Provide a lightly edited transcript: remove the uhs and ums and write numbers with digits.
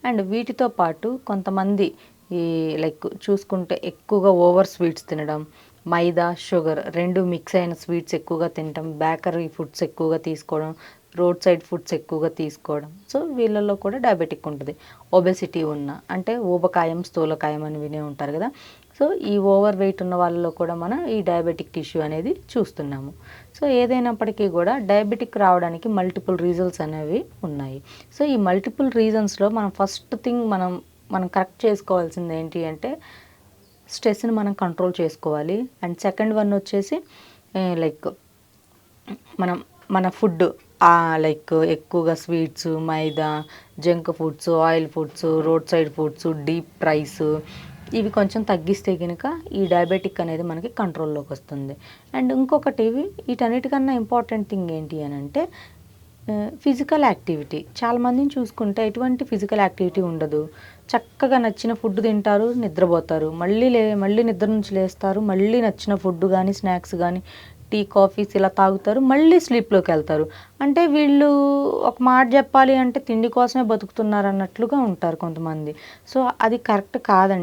And వీటితో పాటు కొంతమంది ఈ లైక్ చూసుకుంటే ఎక్కువగా ఓవర్ స్వీట్స్ తినడం, మైదా, షుగర్ 2 మిక్స్ అయిన స్వీట్స్ ఎక్కువగా తినటం, బేకరీ ఫుడ్స్ ఎక్కువగా తీసుకోవడం, రోడ్ సైడ్ ఫుడ్స్ ఎక్కువగా తీసుకోవడం. సో వీళ్ళలో కూడా డయాబెటిక్ ఉంటుంది. ఒబెసిటీ ఉన్న అంటే ఊబకాయం, స్థూలకాయం అని వినే ఉంటారు కదా. సో ఈ ఓవర్ వెయిట్ ఉన్న వాళ్ళలో కూడా మనం ఈ డయాబెటిక్ ఇష్యూ అనేది చూస్తున్నాము. సో ఏదైనప్పటికీ కూడా డయాబెటిక్ రావడానికి మల్టిపుల్ రీజన్స్ అనేవి ఉన్నాయి. సో ఈ మల్టిపుల్ రీజన్స్లో మనం ఫస్ట్ థింగ్ మనం కరెక్ట్ చేసుకోవాల్సింది ఏంటి అంటే స్ట్రెస్ని మనం కంట్రోల్ చేసుకోవాలి. అండ్ సెకండ్ వన్ వచ్చేసి లైక్ మనం మన ఫుడ్ లైక్ ఎక్కువగా స్వీట్స్, మైదా, junk foods, oil foods, road side foods, deep fries ఇవి కొంచెం తగ్గిస్తే కనుక ఈ డయాబెటిక్ అనేది మనకి కంట్రోల్లోకి వస్తుంది. అండ్ ఇంకొకటి వీటన్నిటికన్నా ఇంపార్టెంట్ థింగ్ ఏంటి అని అంటే ఫిజికల్ యాక్టివిటీ. చాలామందిని చూసుకుంటే ఎటువంటి ఫిజికల్ యాక్టివిటీ ఉండదు. చక్కగా నచ్చిన ఫుడ్ తింటారు, నిద్రపోతారు, మళ్ళీ నిద్ర నుంచి లేస్తారు, మళ్ళీ నచ్చిన ఫుడ్ కానీ స్నాక్స్ కానీ టీ, కాఫీస్ ఇలా తాగుతారు, మళ్ళీ స్లీప్లోకి వెళ్తారు. అంటే వీళ్ళు ఒక మాట చెప్పాలి అంటే తిండి కోసమే బతుకుతున్నారు అన్నట్లుగా ఉంటారు కొంతమంది. సో అది కరెక్ట్ కాదండి.